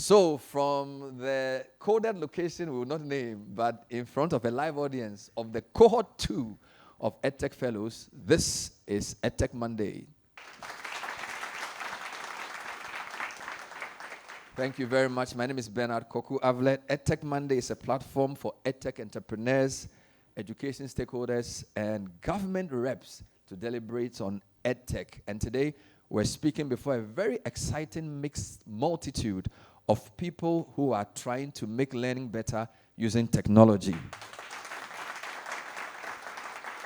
So, from the coded location we will not name, but in front of a live audience of the cohort 2 of EdTech Fellows, this is EdTech Monday. Thank you very much. My name is Beatrice Avle. EdTech Monday is a platform for EdTech entrepreneurs, education stakeholders, and government reps to deliberate on EdTech. And today, we're speaking before a very exciting mixed multitude of people who are trying to make learning better using technology.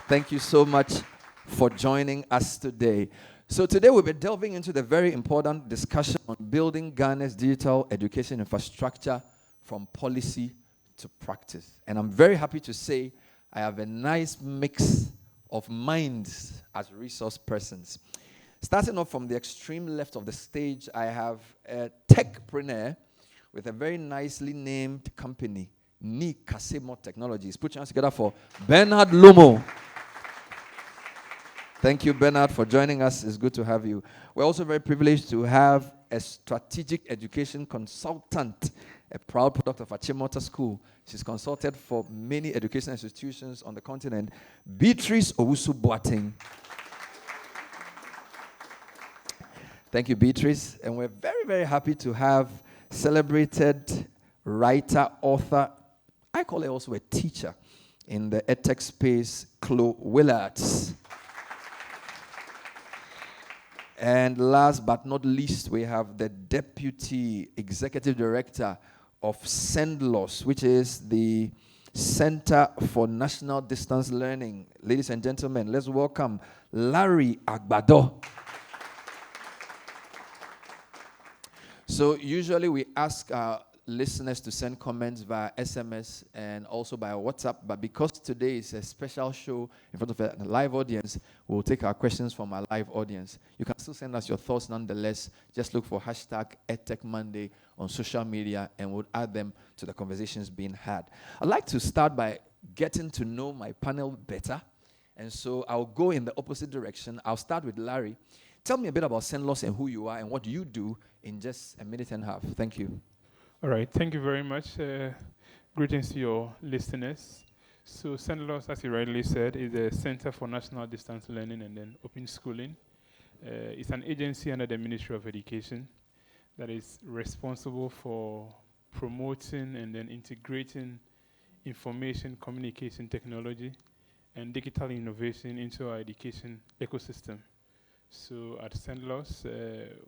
Thank you so much for joining us today. So today we'll be delving into the very important discussion on building Ghana's digital education infrastructure from policy to practice. And I'm very happy to say I have a nice mix of minds as resource persons. Starting off from the extreme left of the stage, I have a techpreneur with a very nicely named company, Nikasemo Technologies. Put your hands together for Bernard Lomo. Thank you, Bernard, for joining us. It's good to have you. We're also very privileged to have a strategic education consultant, a proud product of Achimota School. She's consulted for many education institutions on the continent, Beatrice Owusu Boateng. Thank you, Beatrice. And we're very, very happy to have celebrated writer, author, I call her also a teacher in the edtech space, Willaerts. And last but not least, we have the Deputy Executive Director of CENDLOS, which is the Center for National Distance Learning. Ladies and gentlemen, let's welcome Larry Agbador. So usually we ask our listeners to send comments via SMS and also by WhatsApp, but because today is a special show in front of a live audience, we'll take our questions from our live audience. You can still send us your thoughts nonetheless. Just look for hashtag EdTech Monday on social media and we'll add them to the conversations being had. I'd like to start by getting to know my panel better, and so I'll go in the opposite direction. I'll start with Larry. Tell me a bit about CENDLOS and who you are and what you do in just a minute and a half. Thank you. All right, thank you very much. Greetings to your listeners. So CENDLOS, as you rightly said, is a Center for National Distance Learning and then Open Schooling. It's an agency under the Ministry of Education that is responsible for promoting and then integrating information communication technology and digital innovation into our education ecosystem. So at CENDLOS,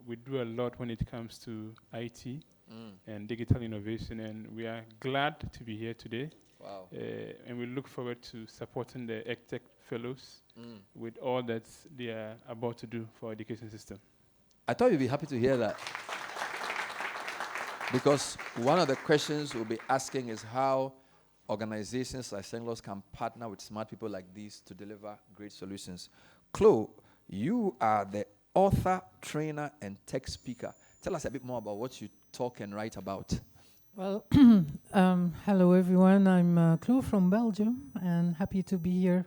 we do a lot when it comes to IT and digital innovation, and we are glad to be here today. Wow. And we look forward to supporting the EdTech Fellows with all that they are about to do for our education system. I thought you'd be happy to hear that. Because one of the questions we'll be asking is how organizations like CENDLOS can partner with smart people like these to deliver great solutions. Chloe, you are the author, trainer, and tech speaker. Tell us a bit more about what you talk and write about. Well, hello everyone. I'm Chloe from Belgium and happy to be here.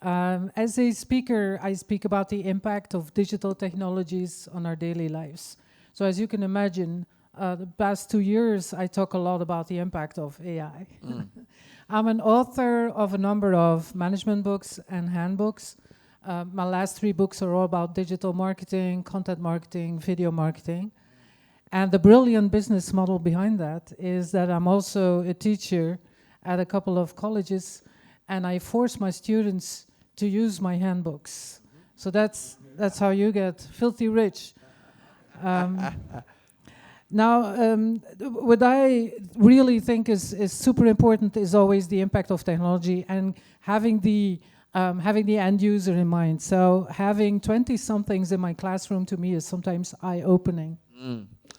As a speaker, I speak about the impact of digital technologies on our daily lives. So as you can imagine, the past 2 years, I talk a lot about the impact of AI. I'm an author of a number of management books and handbooks. My last 3 books are all about digital marketing, content marketing, video marketing. And the brilliant business model behind that is that I'm also a teacher at a couple of colleges, and I force my students to use my handbooks. So that's how you get filthy rich. Now, what I really think is super important is always the impact of technology and having the end user in mind. So having 20-somethings in my classroom to me is sometimes eye-opening.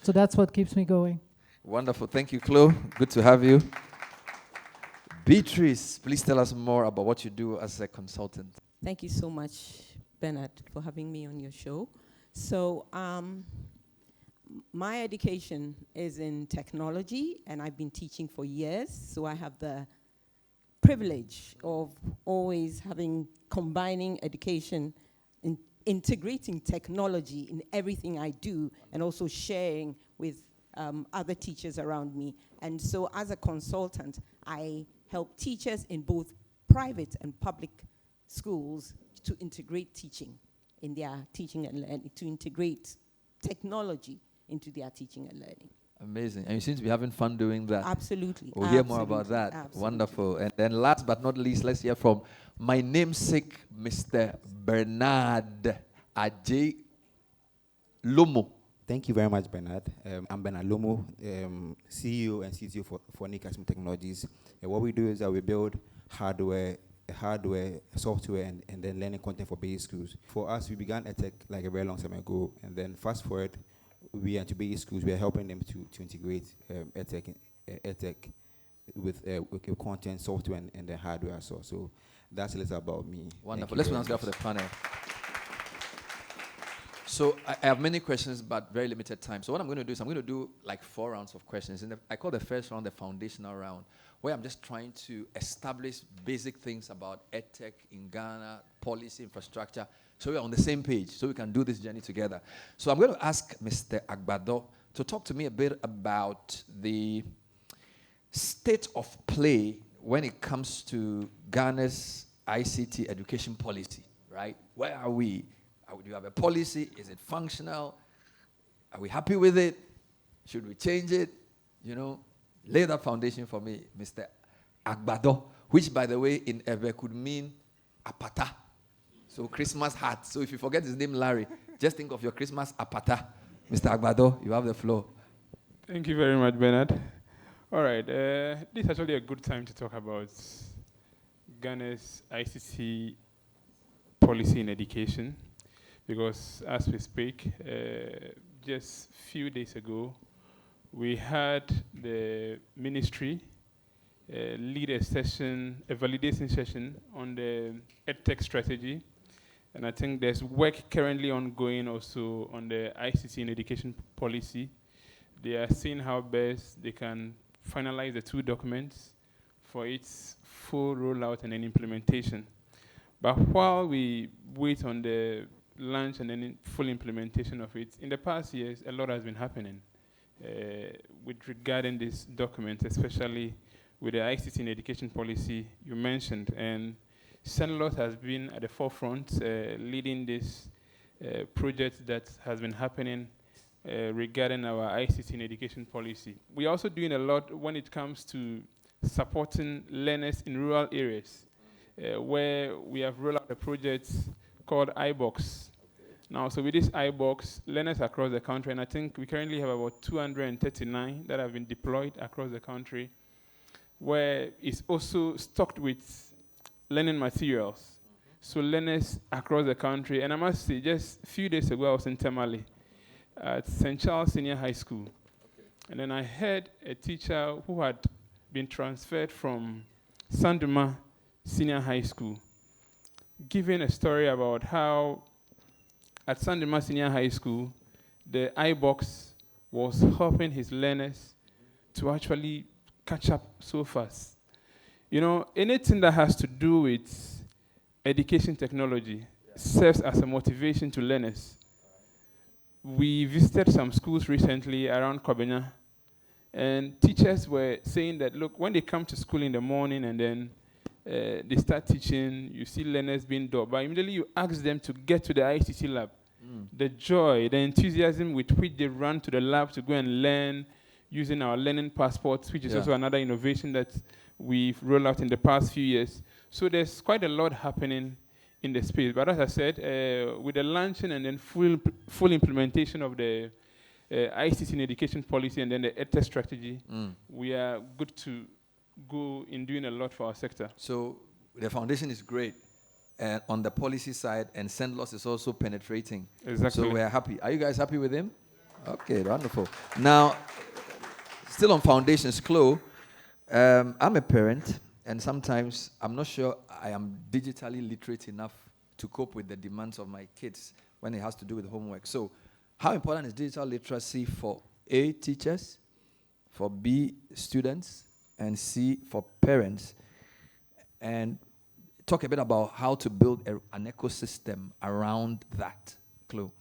So that's what keeps me going. Wonderful. Thank you, Chloe. Good to have you. Beatrice, please tell us more about what you do as a consultant. Thank you so much, Bernard, for having me on your show. So my education is in technology, and I've been teaching for years. So I have the privilege of always combining education and integrating technology in everything I do, and also sharing with other teachers around me. And so as a consultant, I help teachers in both private and public schools to integrate teaching in their teaching and learning, to integrate technology into their teaching and learning. Amazing. And you seem to be having fun doing that. Absolutely. We'll hear more about that. Absolutely. Wonderful. And then last but not least, let's hear from my namesake, Mr. Bernard Adjei Lomo. Thank you very much, Bernard. I'm Bernard Lomo, CEO and CTO for Nikasemo Technologies. And what we do is that we build hardware, software, and then learning content for basic schools. For us, we began EdTech like a very long time ago, and then fast forward, we are to basic schools. We are helping them to integrate EdTech with content, software, and the hardware. So that's a little about me. Wonderful. Let's announce that for the panel. So I have many questions, but very limited time. So what I'm going to do is I'm going to do like 4 rounds of questions. And I call the first round the foundational round, where I'm just trying to establish basic things about EdTech in Ghana, policy, infrastructure, so we're on the same page, so we can do this journey together. So I'm going to ask Mr. Agbador to talk to me a bit about the state of play when it comes to Ghana's ICT education policy, right? Where are we? Do you have a policy? Is it functional? Are we happy with it? Should we change it? You know, lay that foundation for me, Mr. Agbador, which, by the way, in Avle could mean apata. So Christmas hat. So if you forget his name, Larry, just think of your Christmas apata. Mr. Agbador, you have the floor. Thank you very much, Bernard. All right, this is actually a good time to talk about Ghana's ICT policy in education, because as we speak, just a few days ago, we had the ministry lead a validation session on the EdTech strategy. And I think there's work currently ongoing also on the ICT in education policy. They are seeing how best they can finalize the 2 documents for its full rollout and then implementation. But while we wait on the launch and then full implementation of it, in the past years, a lot has been happening with regarding these documents, especially with the ICT in education policy you mentioned. And CENDLOS has been at the forefront leading this project that has been happening regarding our ICT in education policy. We're also doing a lot when it comes to supporting learners in rural areas, where we have rolled out a project called iBox. Now, so with this iBox, learners across the country, and I think we currently have about 239 that have been deployed across the country, where it's also stocked with learning materials. So learners across the country, and I must say, just a few days ago, I was in Tamale at St. Charles Senior High School. And then I heard a teacher who had been transferred from Sanduma Senior High School giving a story about how at Sanduma Senior High School, the iBox was helping his learners to actually catch up so fast. You know, anything that has to do with education technology serves as a motivation to learners. We visited some schools recently around Kobenya, and teachers were saying that, look, when they come to school in the morning and then they start teaching, you see learners being dull, but immediately you ask them to get to the ICT lab. The joy, the enthusiasm with which they run to the lab to go and learn using our learning passports, which is also another innovation that we've rolled out in the past few years. So there's quite a lot happening in the space. But as I said, with the launching and then full implementation of the ICT in education policy and then the EdTech strategy, we are good to go in doing a lot for our sector. So the foundation is great on the policy side, and CENDLOS is also penetrating. Exactly. So we're happy. Are you guys happy with him? Okay, wonderful. Now, still on foundations, Chloe, I'm a parent, and sometimes I'm not sure I am digitally literate enough to cope with the demands of my kids when it has to do with homework. So how important is digital literacy for A, teachers, for B, students, and C, for parents? And talk a bit about how to build an ecosystem around that, Chloe.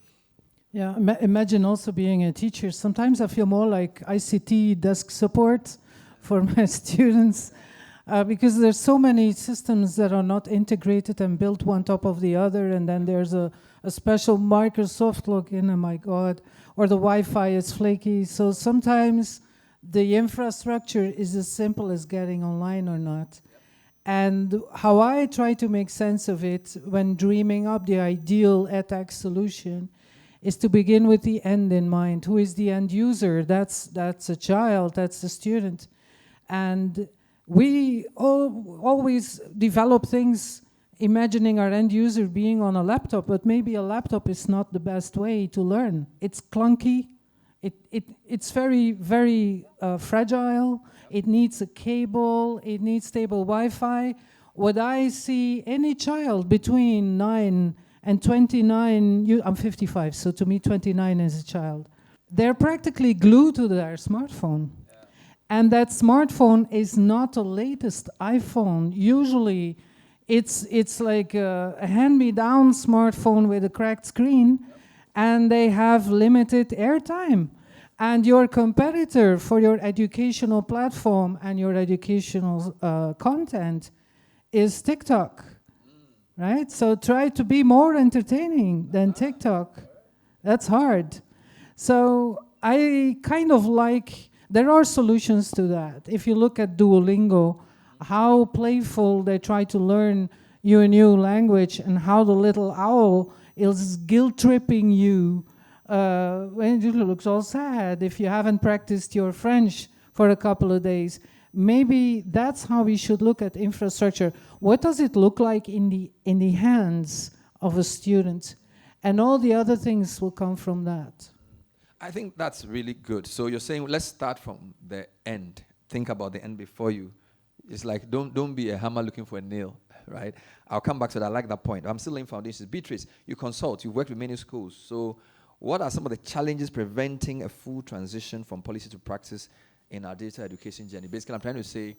Yeah, imagine also being a teacher. Sometimes I feel more like ICT desk support for my students because there's so many systems that are not integrated and built one top of the other, and then there's a special Microsoft login, oh my God, or the Wi-Fi is flaky. So sometimes the infrastructure is as simple as getting online or not. And how I try to make sense of it when dreaming up the ideal EdTech solution is to begin with the end in mind. Who is the end user? That's a child, that's a student. And we always develop things imagining our end user being on a laptop, but maybe a laptop is not the best way to learn. It's clunky, it's very, very fragile, it needs a cable, it needs stable Wi-Fi. What I see any child between 9 and 29, I'm 55, so to me 29 is a child. They're practically glued to their smartphone. Yeah. And that smartphone is not the latest iPhone. Usually it's like a hand-me-down smartphone with a cracked screen, and they have limited airtime. And your competitor for your educational platform and your educational content is TikTok. Right? So try to be more entertaining than TikTok. That's hard. So I kind of like, there are solutions to that. If you look at Duolingo, how playful they try to learn you a new language and how the little owl is guilt-tripping you when it looks all sad if you haven't practiced your French for a couple of days. Maybe that's how we should look at infrastructure. What does it look like in the hands of a student? And all the other things will come from that. I think that's really good. So you're saying, let's start from the end. Think about the end before you. It's like, don't be a hammer looking for a nail, right? I'll come back to that. I like that point. I'm still laying foundations. Beatrice, you consult. You've worked with many schools. So what are some of the challenges preventing a full transition from policy to practice in our digital education journey? Basically, I'm trying to say,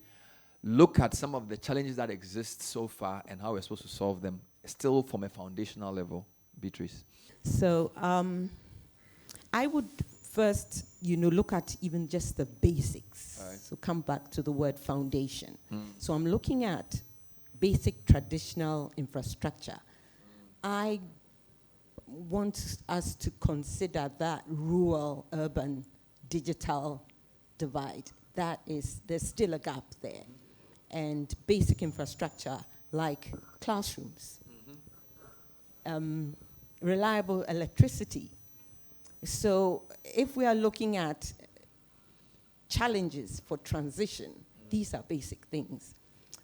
look at some of the challenges that exist so far and how we're supposed to solve them, still from a foundational level. Beatrice. So I would first, look at even just the basics. Right. So come back to the word foundation. So I'm looking at basic traditional infrastructure. I want us to consider that rural-urban digital divide. There's still a gap there. And basic infrastructure like classrooms, reliable electricity. So if we are looking at challenges for transition, these are basic things.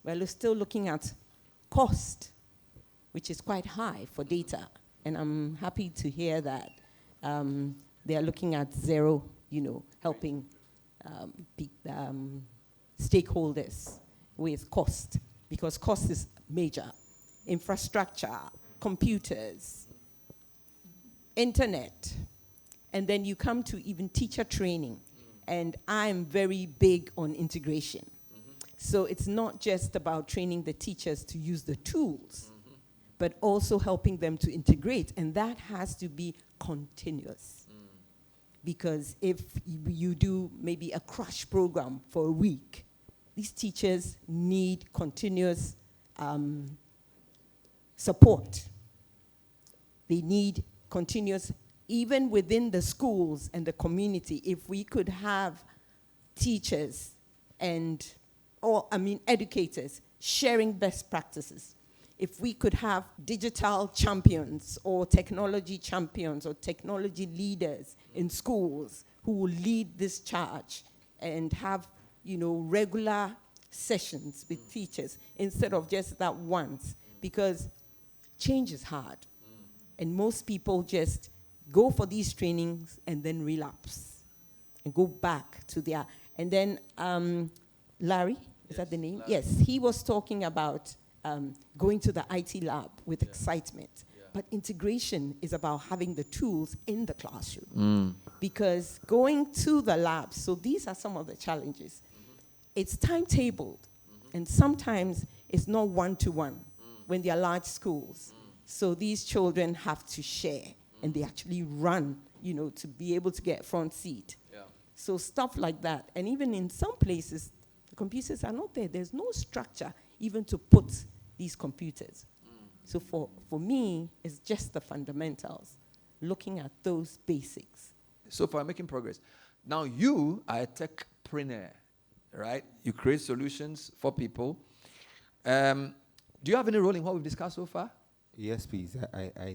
We're still looking at cost, which is quite high for data. And I'm happy to hear that they are looking at zero, helping stakeholders with cost, because cost is major. Infrastructure, computers, internet, and then you come to even teacher training. And I'm very big on integration. So it's not just about training the teachers to use the tools, but also helping them to integrate. And that has to be continuous. Because if you do maybe a crash program for a week, these teachers need continuous support. They need continuous, even within the schools and the community. If we could have teachers educators sharing best practices, if we could have digital champions or technology leaders in schools who will lead this charge and have, regular sessions with teachers instead of just that once, because change is hard. And most people just go for these trainings and then relapse and go back to their, and then Larry, is that the name? Larry. Yes, he was talking about going to the IT lab with excitement. Yeah. But integration is about having the tools in the classroom. Because going to the labs, so these are some of the challenges. It's timetabled, and sometimes it's not one-to-one when they are large schools. So these children have to share. and they actually run, to be able to get front seat. Yeah. So stuff like that. And even in some places, the computers are not there. There's no structure even to put these computers. So for me, it's just the fundamentals, looking at those basics. So far, making progress. Now, you are a techpreneur, right? You create solutions for people. Do you have any role in what we've discussed so far? Yes, please. I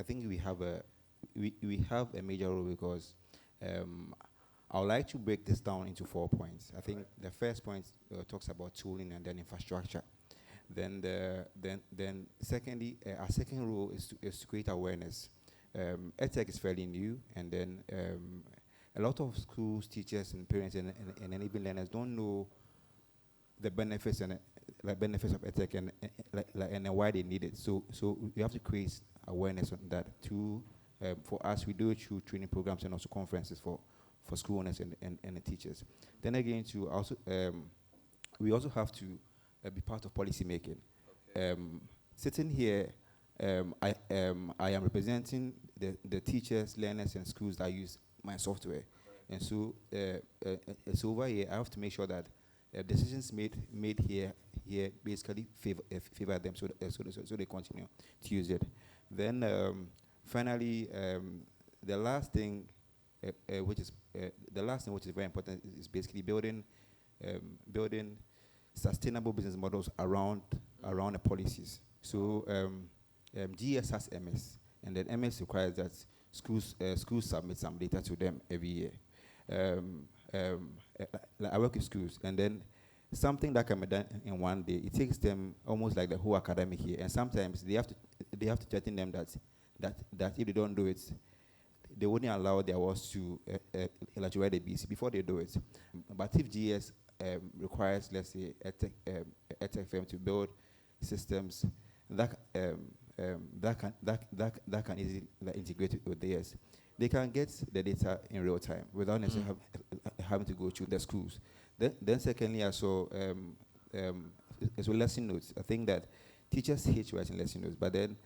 think we have a major role because I would like to break this down into 4 points. I think the first point talks about tooling and then infrastructure. Then secondly, our second role is to create awareness. EdTech is fairly new, and then a lot of schools, teachers, and parents, and even learners don't know the benefits of EdTech and why they need it. So we have to create awareness on that too. For us, we do it through training programs and also conferences for school owners and the teachers. Then again, we also have to be part of policy making. Okay. Sitting here, I am representing the teachers, learners, and schools that use my software. Right. And so over here, I have to make sure that decisions made here basically favor them, so they continue to use it. Then finally, the last thing which is very important is basically building sustainable business models around the policies. So GS has MS, and then MS requires that schools submit some data to them every year. I work with schools, and then something that can be done in one day, it takes them almost like the whole academic year. And sometimes they have to threaten them that if they don't do it, they wouldn't allow their works to write the BC before they do it. But if GS requires, let's say, EdTech firm to build systems that can easily integrate with theirs, they can get the data in real time without necessarily having to go to the schools. Then secondly, also as well, lesson notes. I think that teachers hate writing lesson notes, but then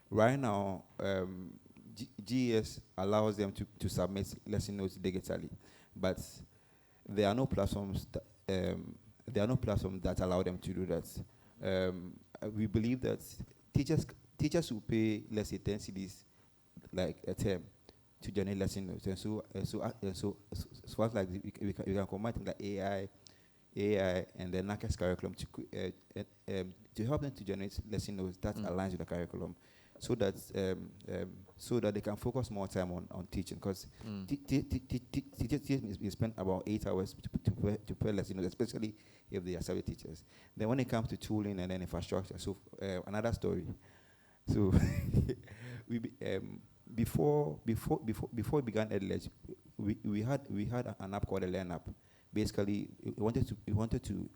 right now GES allows them to submit lesson notes digitally, but there are no platforms that allow them to do that. We believe that teachers will pay, let's say, 10 cedis like a term to generate lesson notes, and so as like we can combine things like AI and the NACAS curriculum to help them to generate lesson notes that aligns with the curriculum, so that they can focus more time on teaching, because teachers spend about 8 hours to prepare lesson notes, especially if they are subject teachers. Then when it comes to tooling and then infrastructure, so another story. So before we began EdLedge, we had an app called a Learn app. Basically, we wanted to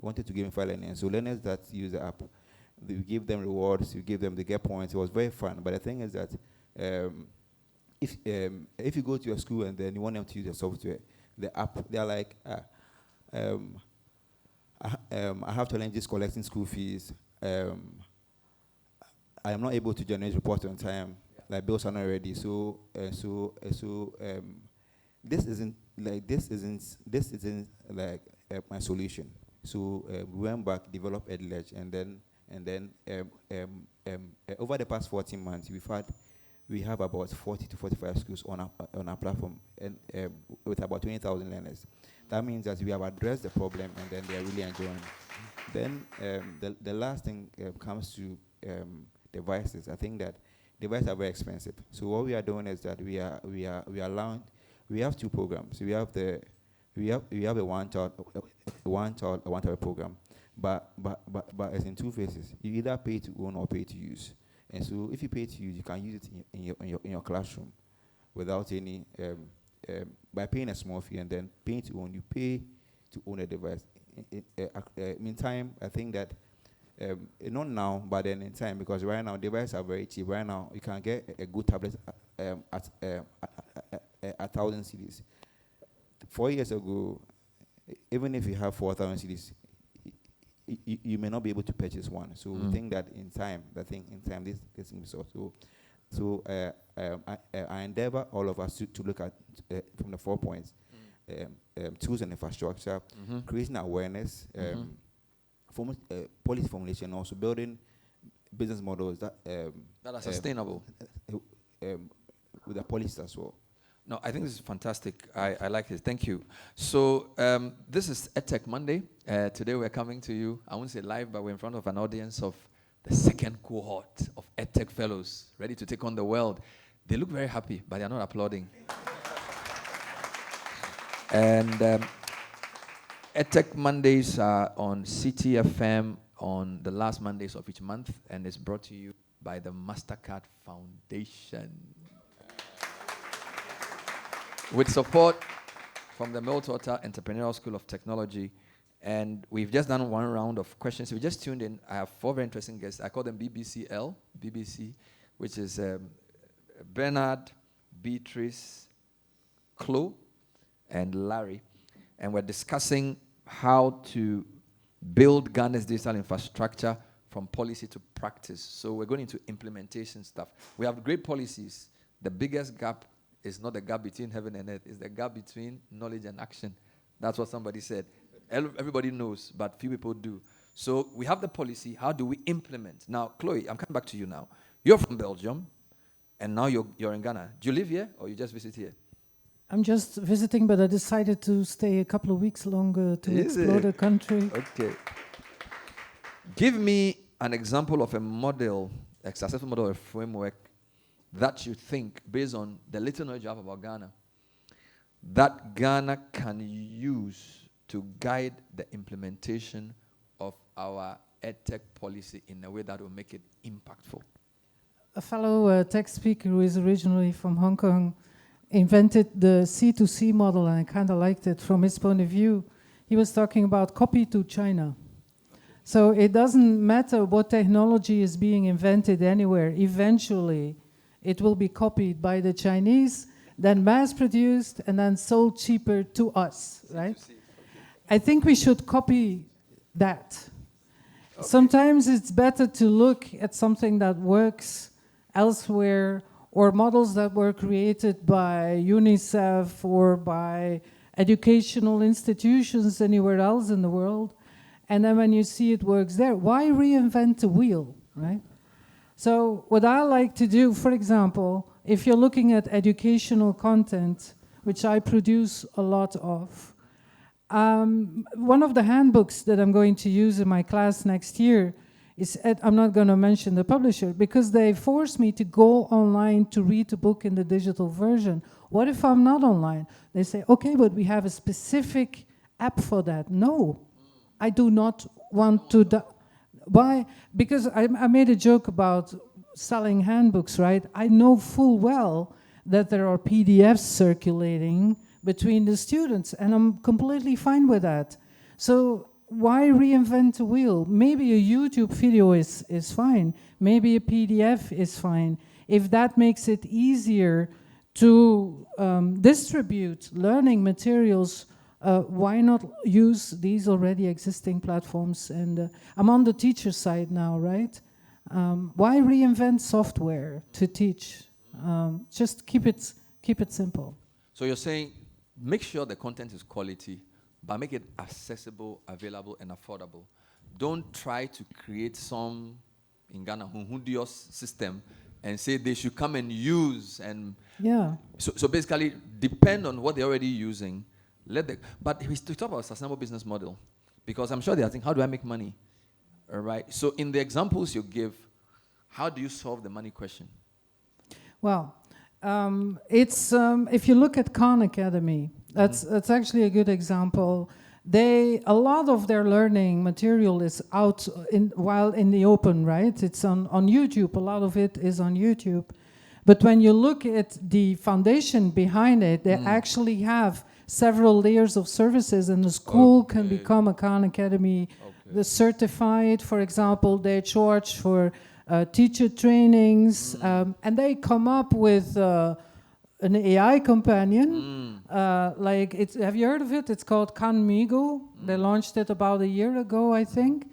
gamify learning. So learners that use the app, we give them rewards, we give them, they get points. It was very fun. But the thing is that if you go to your school and then you want them to use the software, the app, they're like, I have challenges collecting school fees. I am not able to generate reports on time. Like bills are not ready. So this isn't like my solution. So we went back, developed EdLedge, and then over the past 14 months, we have about 40 to 45 schools on our platform, and with about 20,000 learners. That means that we have addressed the problem, and then they are really enjoying. Then the last thing comes to devices. I think that devices are very expensive. So what we are doing is that we are allowing. We have two programs. We have a one-child program, but it's in two phases. You either pay to own or pay to use. And so if you pay to use, you can use it in your classroom without any by paying a small fee, and then paying to own. You pay to own a device. Meantime, I think that not now, but then in time, because right now devices are very cheap. Right now, you can get a good tablet at 1,000 cedis. 4 years ago, even if you have 4,000 cedis, you may not be able to purchase one. So we think that in time, this will be solved. So So I endeavor all of us to look at from the 4 points: tools and infrastructure, creating awareness, policy formulation, also building business models that are sustainable with the policies as well. No, I think this is fantastic. I like it. Thank you. So this is EdTech Monday. Today we're coming to you, I won't say live, but we're in front of an audience of the second cohort of EdTech fellows ready to take on the world. They look very happy, but they're not applauding. And EdTech Mondays are on Citi FM on the last Mondays of each month, and it's brought to you by the MasterCard Foundation, with support from the Meltwater Entrepreneurial School of Technology. And we've just done one round of questions. If you just tuned in, I have 4 very interesting guests. I call them BBC, which is Bernard, Beatrice, Chloe, and Larry. And we're discussing how to build Ghana's digital infrastructure from policy to practice. So we're going into implementation stuff. We have great policies. The biggest gap is not the gap between heaven and earth. It's the gap between knowledge and action. That's what somebody said. Everybody knows, but few people do. So we have the policy. How do we implement? Now, Chloe, I'm coming back to you now. You're from Belgium, and now you're in Ghana. Do you live here, or you just visit here? I'm just visiting, but I decided to stay a couple of weeks longer to explore the country. Okay. Give me an example of a model, a successful model, a framework that you think, based on the little knowledge you have about Ghana, that Ghana can use to guide the implementation of our EdTech policy in a way that will make it impactful. A fellow tech speaker who is originally from Hong Kong invented the C2C model, and I kind of liked it from his point of view. He was talking about copy to China. So it doesn't matter what technology is being invented anywhere. Eventually, it will be copied by the Chinese, then mass-produced, and then sold cheaper to us, right? I think we should copy that. Okay. Sometimes it's better to look at something that works elsewhere, or models that were created by UNICEF or by educational institutions anywhere else in the world. And then when you see it works there, why reinvent the wheel, right? So what I like to do, for example, if you're looking at educational content, which I produce a lot of, one of the handbooks that I'm going to use in my class next year is, I'm not going to mention the publisher, because they force me to go online to read the book in the digital version. What if I'm not online? They say, okay, but we have a specific app for that. No, I do not want to. Why? Because I made a joke about selling handbooks, right? I know full well that there are PDFs circulating between the students, and I'm completely fine with that. So why reinvent the wheel? Maybe a YouTube video is fine. Maybe a PDF is fine. If that makes it easier to distribute learning materials, why not use these already existing platforms? And I'm on the teacher side now, right? Why reinvent software to teach? Just keep it simple. So you're saying, make sure the content is quality, but make it accessible, available, and affordable. Don't try to create some, in Ghana, hundios system and say they should come and use. And yeah. So basically, depend on what they're already using. But we talk about a sustainable business model, because I'm sure they are thinking, how do I make money? All right. So in the examples you give, how do you solve the money question? Well, it's if you look at Khan Academy, that's actually a good example. A lot of their learning material is out while in the open, right? It's on YouTube. A lot of it is on YouTube. But when you look at the foundation behind it, they actually have several layers of services, and the school can become a Khan Academy. The certified, for example, they charge for teacher trainings, and they come up with an AI companion. Have you heard of it? It's called Kanmigo. They launched it about a year ago, I think.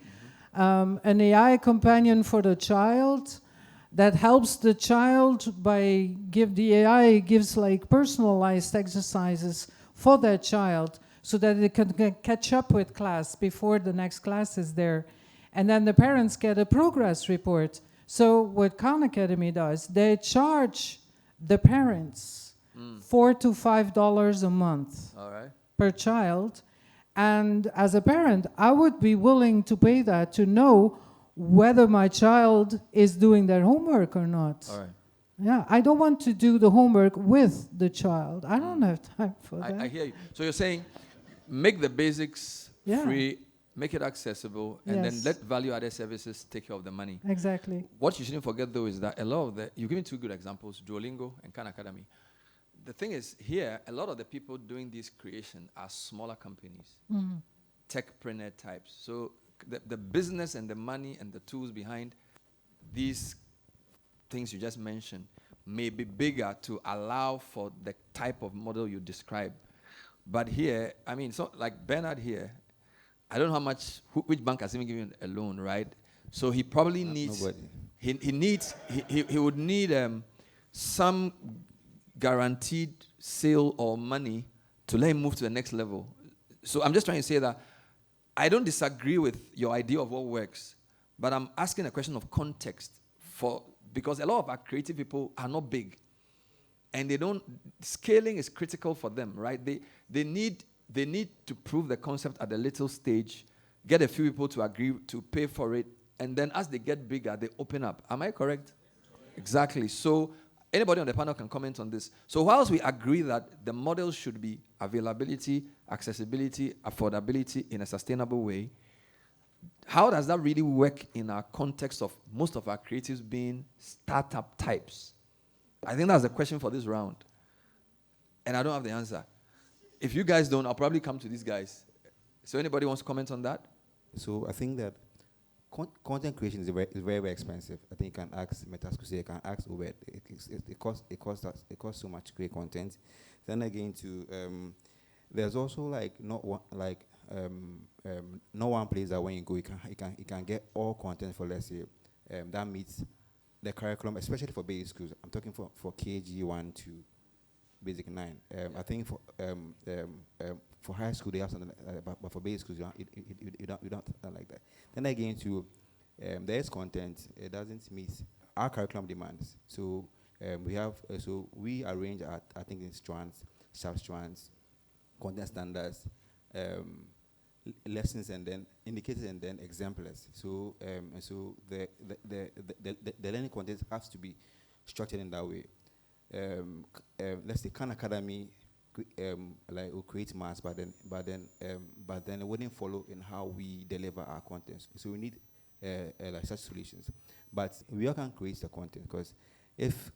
An AI companion for the child that helps the child by the AI gives like personalized exercises for that child so that it can catch up with class before the next class is there. And then the parents get a progress report. So what Khan Academy does, they charge the parents $4 to $5 a month per child. And as a parent, I would be willing to pay that to know whether my child is doing their homework or not. Yeah, I don't want to do the homework with the child. I don't have time for that. I hear you. So you're saying make the basics free, make it accessible, and then let value-added services take care of the money. Exactly. What you shouldn't forget, though, is that a lot of you give me two good examples, Duolingo and Khan Academy. The thing is, here, a lot of the people doing this creation are smaller companies, techpreneur types. So the business and the money and the tools behind these things you just mentioned may be bigger to allow for the type of model you describe. But here, I mean, so like Bernard here, I don't know how much, which bank has even given a loan, right? So he probably needs, he would need some guaranteed sale or money to let him move to the next level. So I'm just trying to say that I don't disagree with your idea of what works, but I'm asking a question of context because a lot of our creative people are not big, and scaling is critical for them, right? They need to prove the concept at a little stage, get a few people to agree to pay for it, and then as they get bigger, they open up. Am I correct? Exactly. So anybody on the panel can comment on this. So whilst we agree that the model should be availability, accessibility, affordability in a sustainable way, how does that really work in our context of most of our creatives being startup types? I think that's the question for this round. And I don't have the answer. If you guys don't, I'll probably come to these guys. So anybody wants to comment on that? So I think that content creation is very, very expensive. I think you can ask Metascuse, you can ask Uber. It costs so much to create content. Then again, there's also like not one place that when you go, you can get all content for, let's say, that meets the curriculum, especially for basic schools. I'm talking for KG1 to basic 9. I think for high school they have something, but for basic schools you don't like that. Then again, there is content. It doesn't meet our curriculum demands. So we arrange I think in strands, sub-strands, content standards, lessons, and then indicators, and then exemplars. So the learning content has to be structured in that way. Let's say Khan Academy will create mass, but then it wouldn't follow in how we deliver our content. So we need like such solutions. But we all can create the content, because if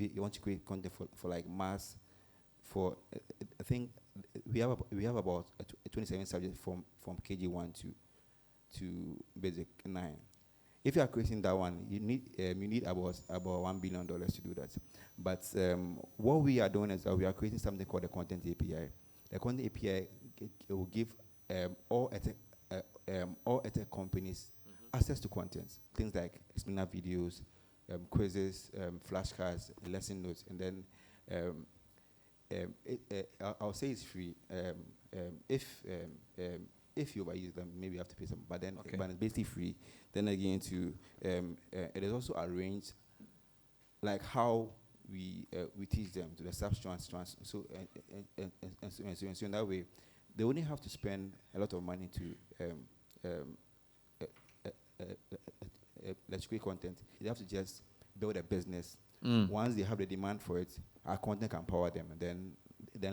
you want to create content for like mass, I think we have about 27 subjects from KG1 to basic 9. If you are creating that one, you need about $1 billion to do that. But what we are doing is that we are creating something called the Content API. The Content API will give all edtech companies access to content, things like explainer videos, quizzes, flashcards, lesson notes, and then I'll say it's free. If you overuse them, maybe you have to pay some, but it's basically free. Then again, it is also arranged like how we teach them to the substance. So in that way, they only have to spend a lot of money to let's create content. They have to just build a business. Once they have the demand for it, our content can power them, and then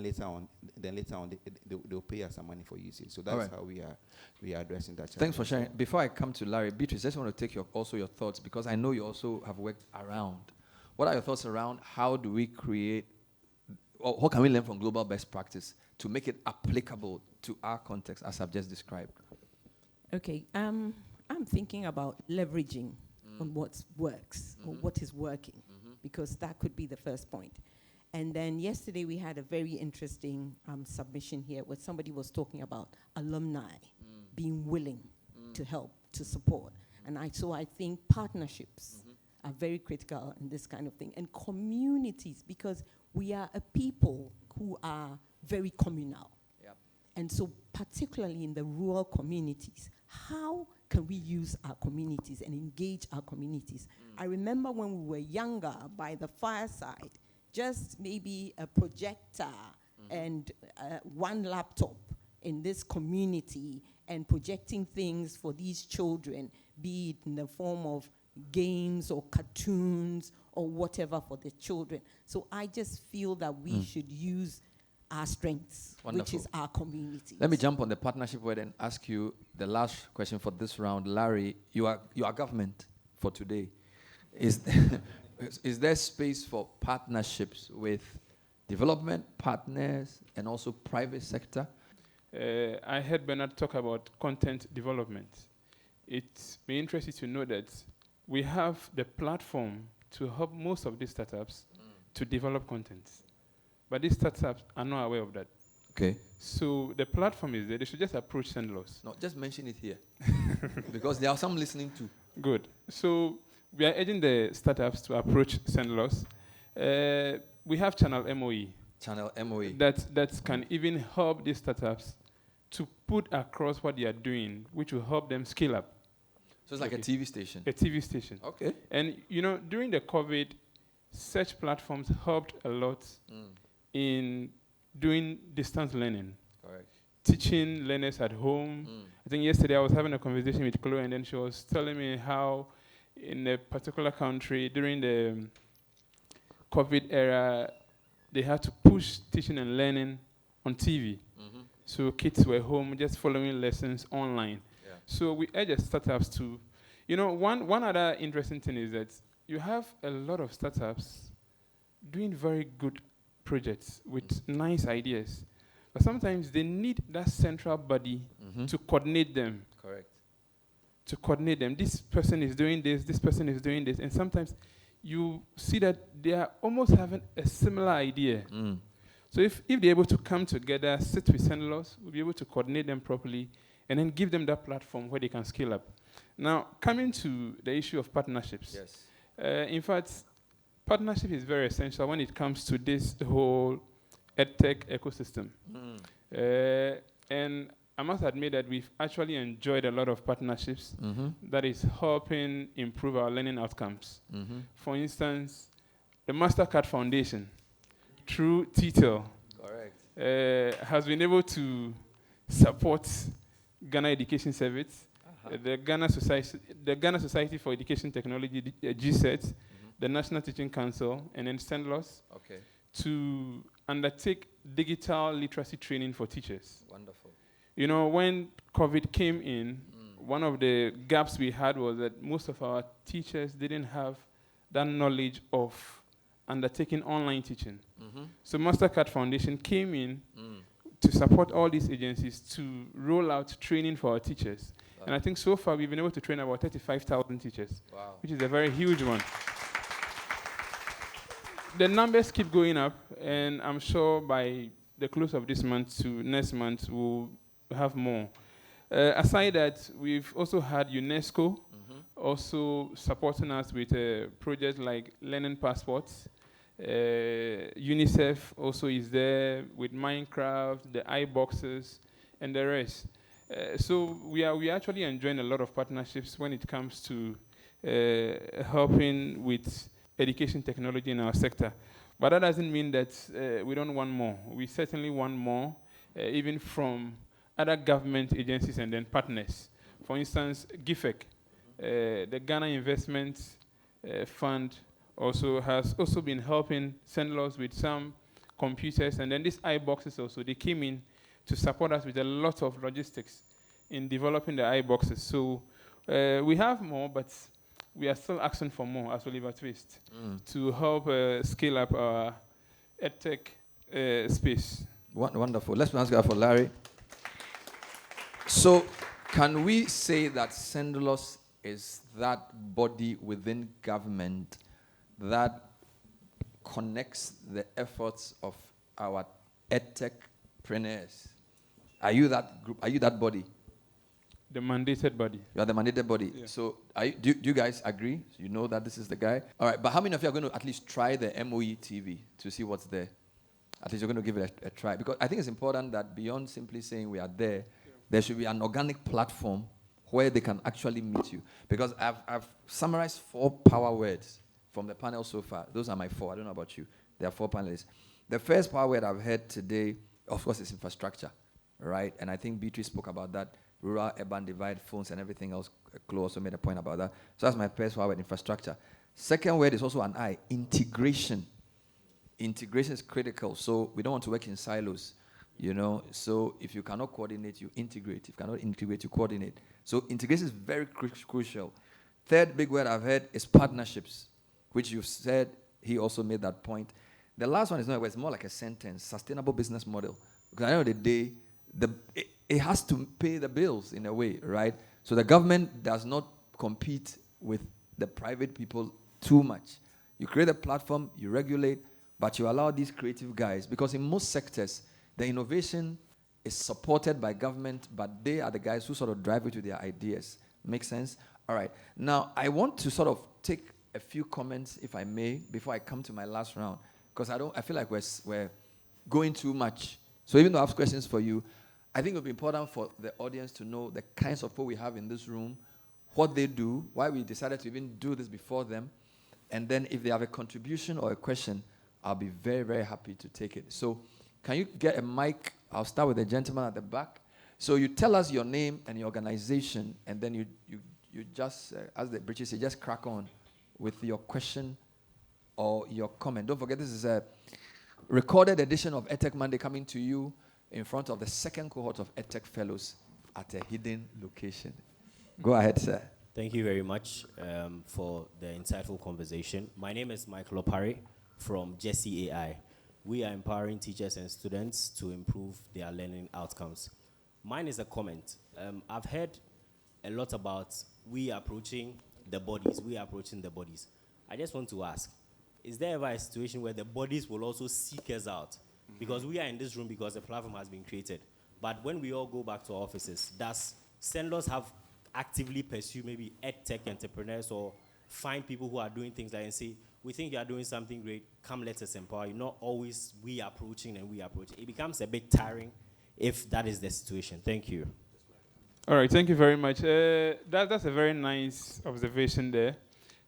later on they'll pay us some money for usage. So that's how we are addressing that challenge. Thanks for sharing. Before I come to Larry, Beatrice, I just want to take your thoughts, because I know you also have worked around. What are your thoughts around how do we create, or what can we learn from global best practice to make it applicable to our context as I've just described? Okay, I'm thinking about leveraging on what works or what is working, because that could be the first point. And then yesterday we had a very interesting submission here where somebody was talking about alumni being willing to help, to support. And I think partnerships are very critical in this kind of thing. And communities, because we are a people who are very communal. Yep. And so particularly in the rural communities, how can we use our communities and engage our communities? I remember when we were younger, by the fireside, just maybe a projector and one laptop in this community and projecting things for these children, be it in the form of games or cartoons or whatever for the children. So I just feel that we should use our strengths, which is our community. Let me jump on the partnership word and ask you the last question for this round. Larry, you are government for today. Is there space for partnerships with development partners and also private sector? I heard Bernard talk about content development. It may interest you to know that we have the platform to help most of these startups to develop content. But these startups are not aware of that. Okay. So the platform is there. They should just approach CENDLOS. No, just mention it here. Because there are some listening too. Good. So we are urging the startups to approach CENDLOS. We have Channel MOE. Channel MOE. That can even help these startups to put across what they are doing, which will help them scale up. So it's like a TV station. A TV station. Okay. And, during the COVID, such platforms helped a lot in doing distance learning. Correct. Teaching learners at home. I think yesterday I was having a conversation with Chloe, and then she was telling me how in a particular country during the COVID era, they had to push teaching and learning on TV. So kids were home just following lessons online. Yeah. So we urge startups to, one other interesting thing is that you have a lot of startups doing very good projects with nice ideas. But sometimes they need that central body to coordinate them. Correct. To coordinate them. This person is doing this person is doing this. And sometimes you see that they are almost having a similar idea. So if they're able to come together, sit with CENDLOS, we'll be able to coordinate them properly and then give them that platform where they can scale up. Now, coming to the issue of partnerships. Yes. In fact, partnership is very essential when it comes to this whole EdTech ecosystem. And I must admit that we've actually enjoyed a lot of partnerships that is helping improve our learning outcomes. For instance, the MasterCard Foundation, through TTL, has been able to support Ghana Education Service, the Ghana Society for Education Technology, GSET, the National Teaching Council, and then CENDLOS, to undertake digital literacy training for teachers. Wonderful. When COVID came in, one of the gaps we had was that most of our teachers didn't have that knowledge of undertaking online teaching. So MasterCard Foundation came in to support all these agencies to roll out training for our teachers. Wow. And I think so far we've been able to train about 35,000 teachers, which is a very huge one. The numbers keep going up, and I'm sure by the close of this month to next month, we'll have more. Aside that, we've also had UNESCO also supporting us with projects like Learning Passports. UNICEF also is there with Minecraft, the iBoxes, and the rest. So we are actually enjoying a lot of partnerships when it comes to helping with education technology in our sector. But that doesn't mean that we don't want more. We certainly want more, even from other government agencies and then partners. For instance, GIFEC, the Ghana Investment Fund, has also been helping CENDLOS with some computers, and then these iBoxes also, they came in to support us with a lot of logistics in developing the iBoxes. So we have more, but we are still asking for more as Oliver Twist to help scale up our EdTech space. Wonderful. Let's ask for Larry. So can we say that CENDLOS is that body within government that connects the efforts of our EdTechpreneurs? Are you that group? Are you that body? The mandated body. You are the mandated body. Yeah. So do you guys agree? You know that this is the guy? All right, but how many of you are going to at least try the MOE TV to see what's there? At least you're going to give it a try. Because I think it's important that beyond simply saying we are there, there should be an organic platform where they can actually meet you. Because I've summarized 4 power words from the panel so far. Those are my 4. I don't know about you. There are 4 panelists. The first power word I've heard today, of course, is infrastructure, right? And I think Beatrice spoke about that. Rural, urban divide, phones, and everything else. Chloe also made a point about that. So that's my first word, infrastructure. Second word is also an I, integration. Integration is critical. So we don't want to work in silos, you know. So if you cannot coordinate, you integrate. If you cannot integrate, you coordinate. So integration is very crucial. Third big word I've heard is partnerships, which you've said. He also made that point. The last one is not a word, it's more like a sentence, sustainable business model. Because at the end of the day, it has to pay the bills in a way, right? So the government does not compete with the private people too much. You create a platform, you regulate, but you allow these creative guys, because in most sectors, the innovation is supported by government, but they are the guys who sort of drive it with their ideas. Make sense? All right. Now, I want to sort of take a few comments, if I may, before I come to my last round, because I feel like we're going too much. So even though I have questions for you, I think it would be important for the audience to know the kinds of people we have in this room, what they do, why we decided to even do this before them, and then if they have a contribution or a question, I'll be very, very happy to take it. So can you get a mic? I'll start with the gentleman at the back. So you tell us your name and your organization, and then you just, as the British say, just crack on with your question or your comment. Don't forget, this is a recorded edition of EdTech Monday coming to you in front of the second cohort of EdTech Fellows at a hidden location. Go ahead, sir. Thank you very much for the insightful conversation. My name is Michael Opare from Jesse AI. We are empowering teachers and students to improve their learning outcomes. Mine is a comment. I've heard a lot about we approaching the bodies. I just want to ask, is there ever a situation where the bodies will also seek us out? Because we are in this room because the platform has been created. But when we all go back to our offices, does CENDLOS have actively pursue maybe EdTech entrepreneurs or find people who are doing things like and say, we think you are doing something great, come let us empower you. Not always we approaching. It becomes a bit tiring if that is the situation. Thank you. All right, thank you very much. That's a very nice observation there.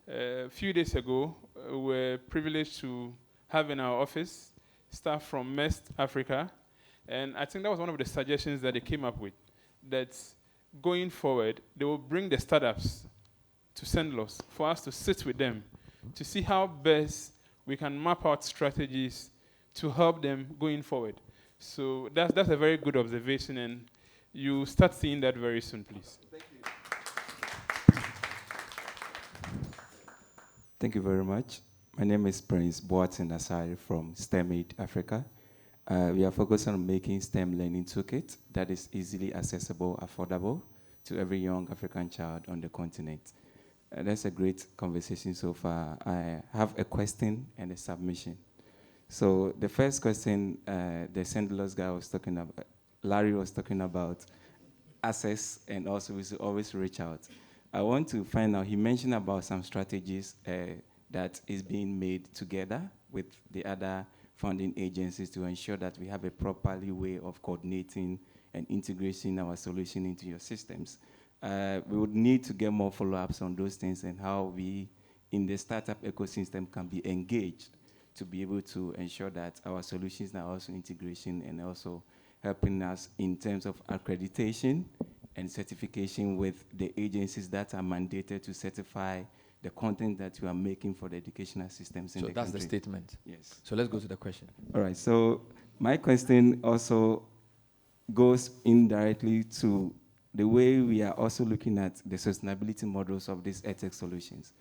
A few days ago, we were privileged to have in our office staff from MEST Africa, and I think that was one of the suggestions that they came up with, that going forward, they will bring the startups to CENDLOS for us to sit with them to see how best we can map out strategies to help them going forward. So that's a very good observation, and you start seeing that very soon, please. Thank you. Thank you very much. My name is Prince Boateng from STEM Aid Africa. We are focused on making STEM learning toolkit that is easily accessible, affordable to every young African child on the continent. That's a great conversation so far. I have a question and a submission. So the first question, the CENDLOS guy was talking about, Larry was talking about access, and also we should always reach out. I want to find out, he mentioned about some strategies that is being made together with the other funding agencies to ensure that we have a properly way of coordinating and integrating our solution into your systems. We would need to get more follow-ups on those things and how we, in the startup ecosystem, can be engaged to be able to ensure that our solutions are also integration and also helping us in terms of accreditation and certification with the agencies that are mandated to certify the content that we are making for the educational systems in the country. So that's the statement. Yes. So let's go to the question. All right. So my question also goes indirectly to the way we are also looking at the sustainability models of these EdTech solutions.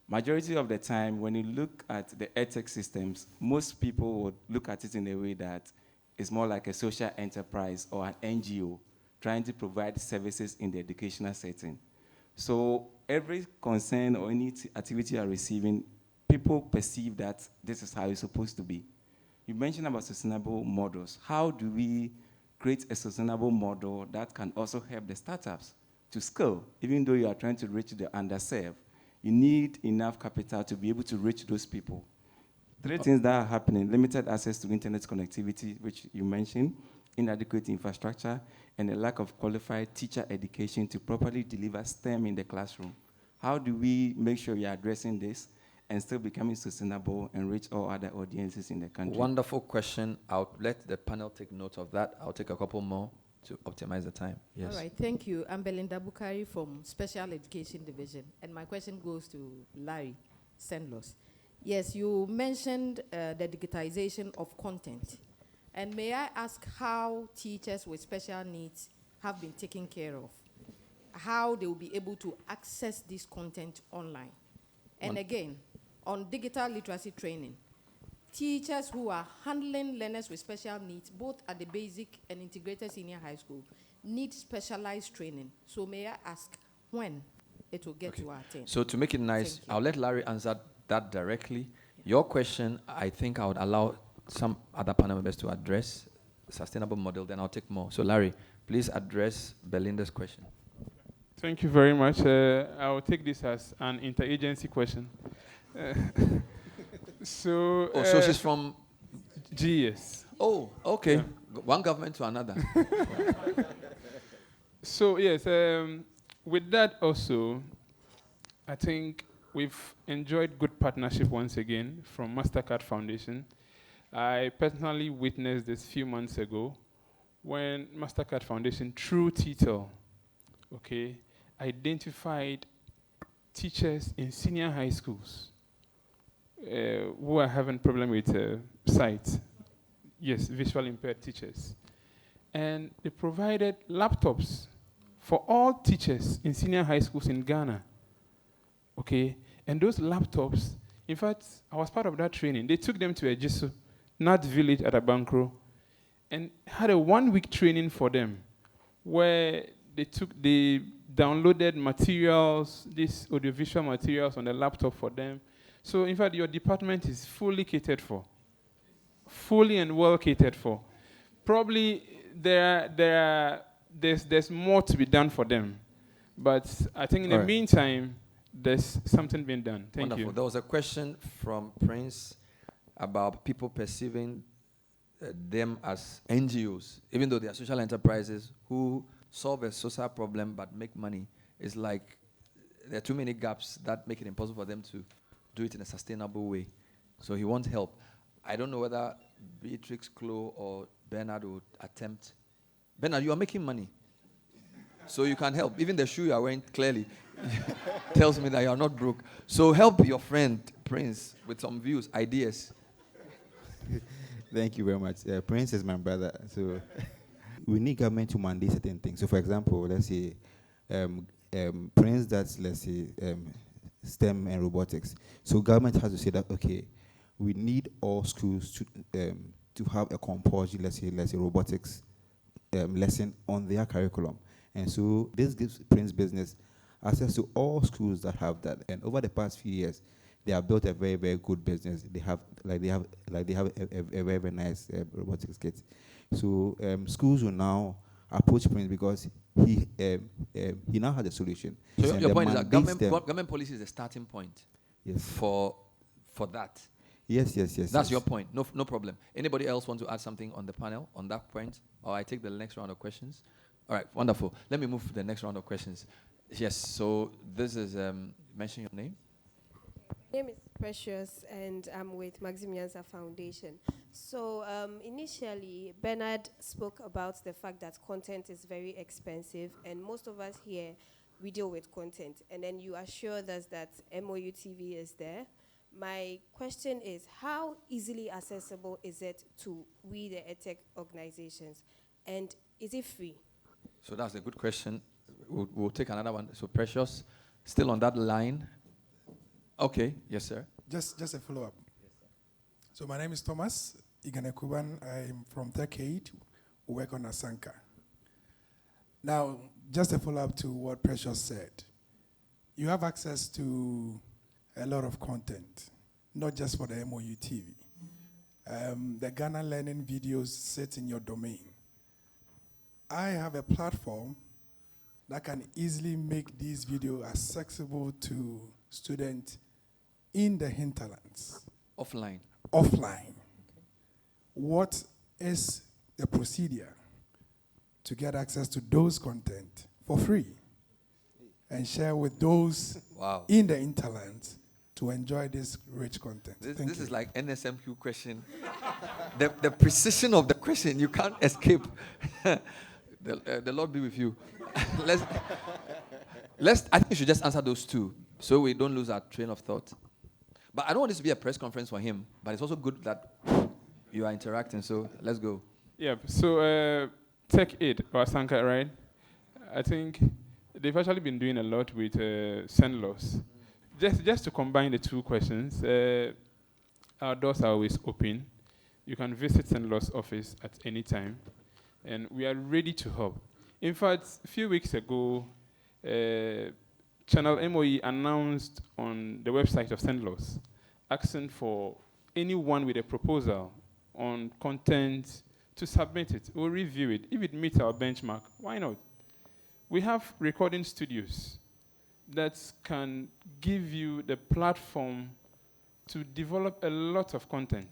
Majority of the time, when you look at the EdTech systems, most people would look at it in a way that it's more like a social enterprise or an NGO trying to provide services in the educational setting. So every concern or any activity you are receiving, people perceive that this is how it's supposed to be. You mentioned about sustainable models. How do we create a sustainable model that can also help the startups to scale, even though you are trying to reach the underserved. You need enough capital to be able to reach those people. Three things that are happening: limited access to internet connectivity, which you mentioned, inadequate infrastructure, and a lack of qualified teacher education to properly deliver STEM in the classroom. How do we make sure we are addressing this and still becoming sustainable and reach all other audiences in the country? Wonderful question. I'll let the panel take note of that. I'll take a couple more to optimize the time. Yes. All right, thank you. I'm Belinda Bukari from Special Education Division, and my question goes to Larry, CENDLOS. Yes, you mentioned the digitization of content. And may I ask how teachers with special needs have been taken care of? How they will be able to access this content online? And again, on digital literacy training, teachers who are handling learners with special needs, both at the basic and integrated senior high school, need specialized training. So may I ask when it will get to our turn? So to make it nice, I'll let Larry answer that directly. Your question, I think I would allow some other panel members to address sustainable model, then I'll take more. So Larry, please address Belinda's question. Thank you very much. I will take this as an interagency question. So she's from GS. Oh, okay. Yeah. One government to another. So yes, with that also, I think we've enjoyed good partnership once again from MasterCard Foundation. I personally witnessed this few months ago when MasterCard Foundation, through TETL, identified teachers in senior high schools who are having problem with sight. Yes, visually impaired teachers. And they provided laptops for all teachers in senior high schools in Ghana. And those laptops, in fact, I was part of that training. They took them to Adjei-Aku, North Village at Abankro, and had a 1-week training for them where they downloaded materials, these audiovisual materials on the laptop for them. So in fact, your department is fully catered for, fully and well catered for. Probably there's more to be done for them, but I think in the meantime, there's something being done. Thank you. There was a question from Prince about people perceiving them as NGOs, even though they are social enterprises who solve a social problem but make money. It's like there are too many gaps that make it impossible for them to do it in a sustainable way. So he wants help. I don't know whether Beatrice, Chloe, or Bernard would attempt. Bernard, you are making money, so you can help. Even the shoe you are wearing clearly tells me that you are not broke. So help your friend, Prince, with some views, ideas. Thank you very much. Prince is my brother, so we need government to mandate certain things. So, for example, let's say Prince does, let's say, STEM and robotics. So, government has to say that we need all schools to have a compulsory, let's say robotics lesson on their curriculum, and so this gives Prince business access to all schools that have that. And over the past few years, they have built a very, very good business. They have a very, very nice robotics kit. So schools will now approach Prince because he now has a solution. So your point is that government policy is the starting point. Yes. For that. Yes. That's your point. No problem. Anybody else want to add something on the panel on that point? Or I take the next round of questions. All right, wonderful. Let me move to the next round of questions. Yes. So this is mention your name. My name is Precious, and I'm with Maximianza Foundation. So initially, Bernard spoke about the fact that content is very expensive, and most of us here, we deal with content. And then you assured us that MOU TV is there. My question is, how easily accessible is it to we, the EdTech organizations? And is it free? So that's a good question. We'll take another one. So Precious, still on that line. Okay, yes, sir. Just a follow-up. Yes, so my name is Thomas Iganekuban. I'm from TechAid. We work on Asanka. Now, just a follow-up to what Precious said. You have access to a lot of content, not just for the MOU TV. The Ghana Learning videos sit in your domain. I have a platform that can easily make these videos accessible to students in the hinterlands. Offline. Offline. What is the procedure to get access to those content for free and share with those in the hinterlands to enjoy this rich content? This is like NSMQ question. the precision of the question, you can't escape. The Lord be with you. I think we should just answer those two so we don't lose our train of thought. But I don't want this to be a press conference for him, but it's also good that you are interacting, so let's go. Yeah, so Tech Aid, or Sanka, right? I think they've actually been doing a lot with CENDLOS. Just to combine the two questions, our doors are always open. You can visit CENDLOS office at any time, and we are ready to help. In fact, a few weeks ago, Channel MOE announced on the website of CENDLOS, asking for anyone with a proposal on content to submit it. We'll review it. If it meets our benchmark, why not? We have recording studios that can give you the platform to develop a lot of content.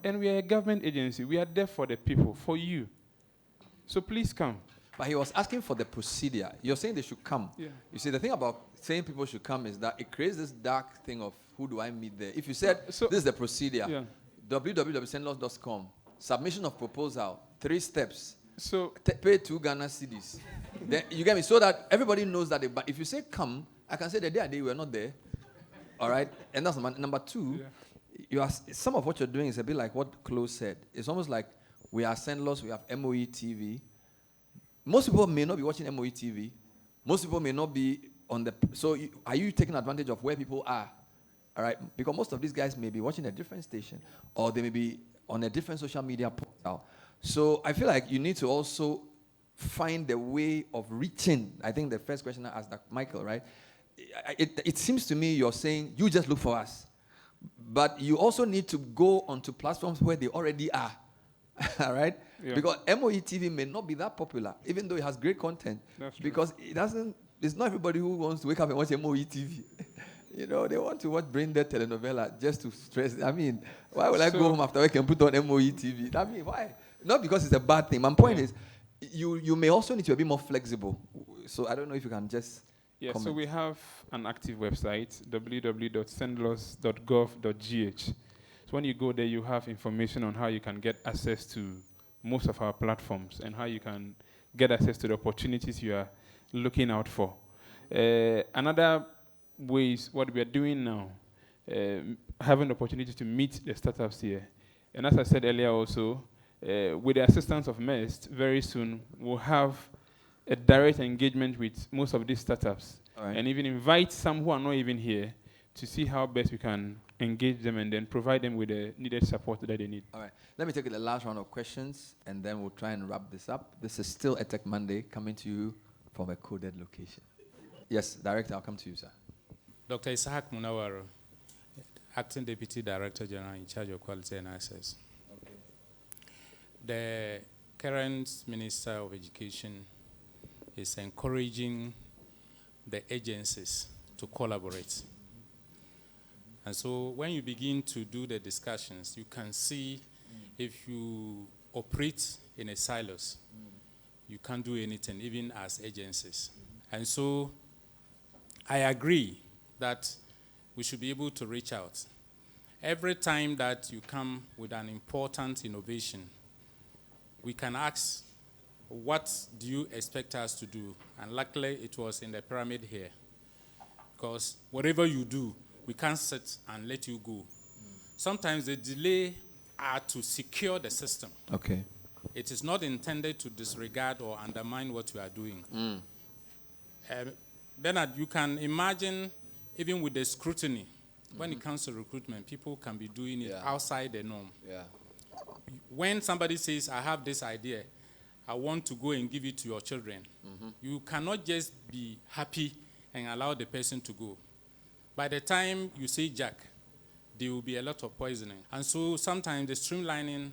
And we are a government agency. We are there for the people, for you. So please come. But he was asking for the procedure. You're saying they should come. Yeah. You see, the thing about saying people should come is that it creates this dark thing of who do I meet there. If you said, this is the procedure, www.cendlos.com, submission of proposal, 3 steps, so pay 2 Ghana cedis. Then you get me? So that everybody knows that. But if you say come, I can say the day we are not there. All right? And that's number 2. Yeah. Some of what you're doing is a bit like what Chloe said. It's almost like we are CENDLOS, we have MOE TV. Most people may not be watching MOE TV. Most people may not be on the... So are you taking advantage of where people are? All right? Because most of these guys may be watching a different station, or they may be on a different social media portal. So I feel like you need to also find a way of reaching. I think the first question I asked Michael, right? It seems to me you're saying, you just look for us. But you also need to go onto platforms where they already are. All right? Yeah. Because MOE TV may not be that popular, even though it has great content. That's true. Because it's not everybody who wants to wake up and watch MOE TV. You know, they want to watch Brain Dead telenovela just to stress. I mean, why would I go home after work and put on MOE TV? I mean, why? Not because it's a bad thing. My point is, you may also need to be more flexible. So I don't know if you can just comment. So we have an active website, www.cendlos.gov.gh. So when you go there, you have information on how you can get access to most of our platforms and how you can get access to the opportunities you are looking out for. Another way is what we are doing now, having the opportunity to meet the startups here. And as I said earlier also, with the assistance of MEST, very soon we'll have a direct engagement with most of these startups. Right. And even invite some who are not even here to see how best we can engage them and then provide them with the needed support that they need. All right. Let me take the last round of questions, and then we'll try and wrap this up. This is still EdTech Monday, coming to you from a coded location. Yes, Director, I'll come to you, sir. Dr. Isaac Munawaro, Acting Deputy Director General in charge of Quality and Access. Okay. The current Minister of Education is encouraging the agencies to collaborate. And so when you begin to do the discussions, you can see if you operate in a silos, you can't do anything, even as agencies. And so I agree that we should be able to reach out. Every time that you come with an important innovation, we can ask, what do you expect us to do? And luckily, it was in the pyramid here. Because whatever you do, we can't sit and let you go. Sometimes the delay are to secure the system. Okay. It is not intended to disregard or undermine what we are doing. Bernard, you can imagine, even with the scrutiny, when it comes to recruitment, people can be doing it outside the norm. Yeah. When somebody says, I have this idea, I want to go and give it to your children, you cannot just be happy and allow the person to go. By the time you say Jack, there will be a lot of poisoning. And so sometimes the streamlining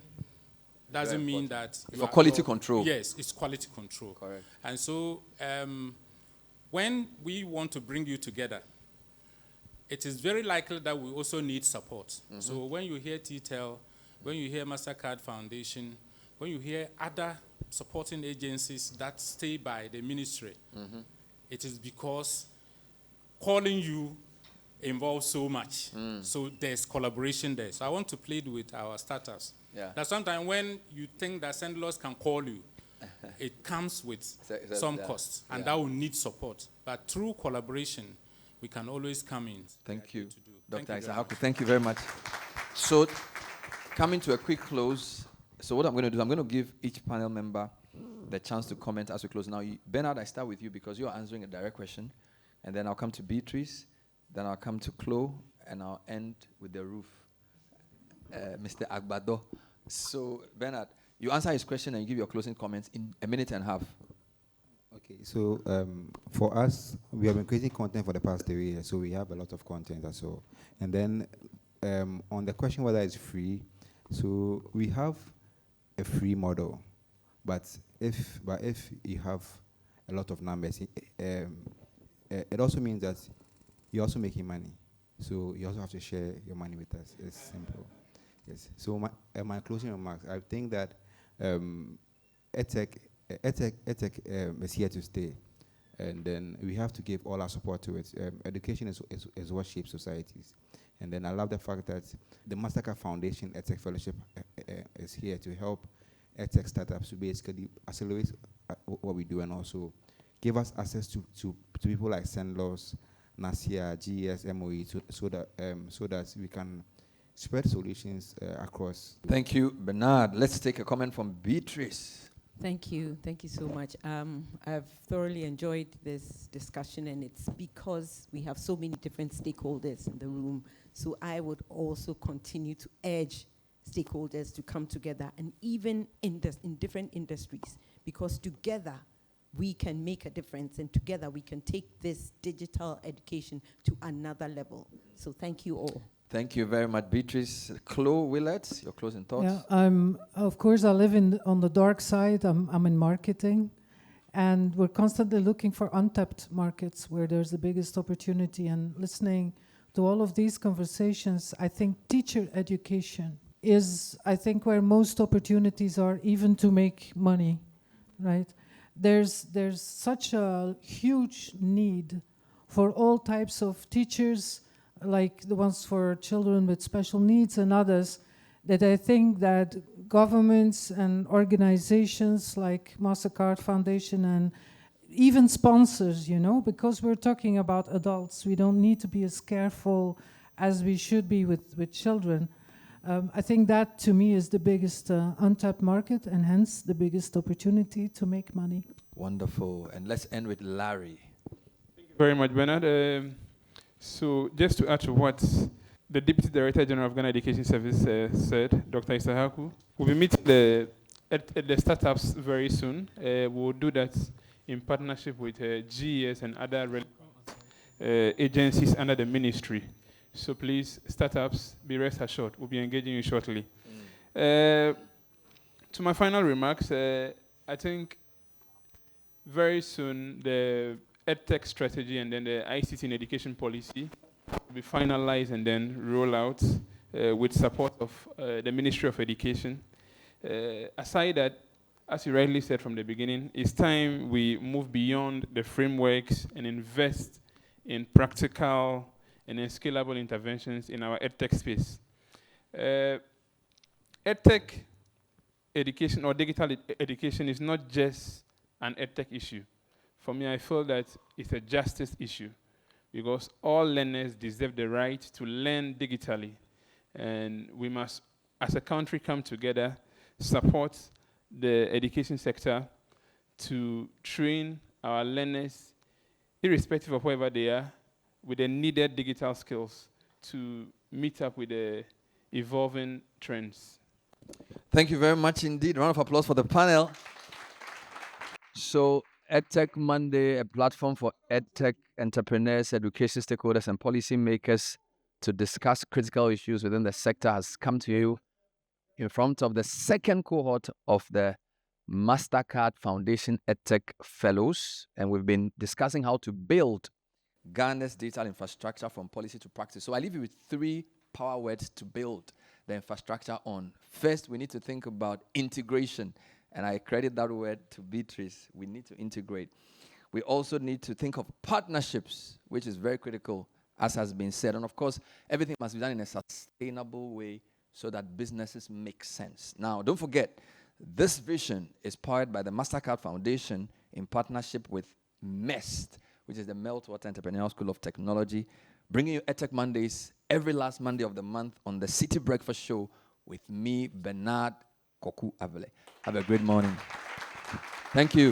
doesn't mean that for quality control. Yes, it's quality control. Correct. And so when we want to bring you together, it is very likely that we also need support. Mm-hmm. So when you hear TTEL, when you hear MasterCard Foundation, when you hear other supporting agencies that stay by the ministry, mm-hmm. it is because calling you involves so much. So there's collaboration there. So I want to plead with our startups. Yeah. That sometimes when you think that CENDLOS can call you, it comes with some cost, and that will need support. But through collaboration, we can always come in. Thank you, Dr. Thank you Adjei-Aku. Thank you very much. So, coming to a quick close. So what I'm going to do, I'm going to give each panel member the chance to comment as we close. Now, Bernard, I start with you because you're answering a direct question. And then I'll come to Beatrice. Then I'll come to Chloe. And I'll end with the roof, Mr. Agbador. So, Bernard, you answer his question and you give your closing comments in a minute and a half. Okay, so for us, we have been creating content for the past 3 years, so we have a lot of content as well. And then on the question whether it's free, so we have a free model, but if you have a lot of numbers, it also means that you're also making money. So you also have to share your money with us. It's simple. Yes. So my closing remarks, I think that EdTech is here to stay, and then we have to give all our support to it. Education is what shapes societies, and then I love the fact that the MasterCard Foundation EdTech Fellowship is here to help EdTech startups to basically accelerate what we do, and also give us access to people like CENDLOS, NASIA, GES, MOE, so that we can spread solutions across. Thank you, Bernard. Let's take a comment from Beatrice. Thank you so much. I've thoroughly enjoyed this discussion, and it's because we have so many different stakeholders in the room. So I would also continue to urge stakeholders to come together, and even in different industries, because together we can make a difference, and together we can take this digital education to another level. So thank you all. Thank you very much, Beatrice. Chloe, Willaerts, your closing thoughts? Yeah, of course, I live on the dark side. I'm in marketing, and we're constantly looking for untapped markets where there's the biggest opportunity. And listening to all of these conversations, I think teacher education is, I think, where most opportunities are, even to make money, right? There's such a huge need for all types of teachers, like the ones for children with special needs and others, that I think that governments and organizations like MasterCard Foundation and even sponsors, because we're talking about adults, we don't need to be as careful as we should be with children. I think that, to me, is the biggest untapped market, and hence the biggest opportunity to make money. Wonderful. And let's end with Larry. Thank you very much, Bernard. So just to add to what the Deputy Director General of Ghana Education Service said, Dr. Adjei-Aku, we'll be meeting the startups very soon. We'll do that in partnership with GES and other agencies under the ministry. So please, startups, be rest assured, we'll be engaging you shortly. To my final remarks, I think very soon the EdTech strategy and then the ICT in education policy will be finalized and then roll out with support of the Ministry of Education. Aside that, as you rightly said from the beginning, it's time we move beyond the frameworks and invest in practical and in scalable interventions in our EdTech space. EdTech education or digital education is not just an EdTech issue. For me, I feel that it's a justice issue, because all learners deserve the right to learn digitally. And we must, as a country, come together, support the education sector to train our learners, irrespective of wherever they are, with the needed digital skills to meet up with the evolving trends. Thank you very much indeed. Round of applause for the panel. So, EdTech Monday, a platform for EdTech entrepreneurs, education stakeholders, and policymakers to discuss critical issues within the sector, has come to you in front of the second cohort of the MasterCard Foundation EdTech Fellows, and we've been discussing how to build Ghana's digital infrastructure from policy to practice. So I leave you with 3 power words to build the infrastructure on. First, we need to think about integration, and I credit that word to Beatrice. We need to integrate. We also need to think of partnerships, which is very critical, as has been said. And of course, everything must be done in a sustainable way so that businesses make sense. Now, don't forget, this vision is powered by the MasterCard Foundation in partnership with MEST, which is the Meltwater Entrepreneurial School of Technology, bringing you EdTech Mondays every last Monday of the month on the Citi Breakfast Show with me, Bernard Koku Avle. Have a great morning. Thank you.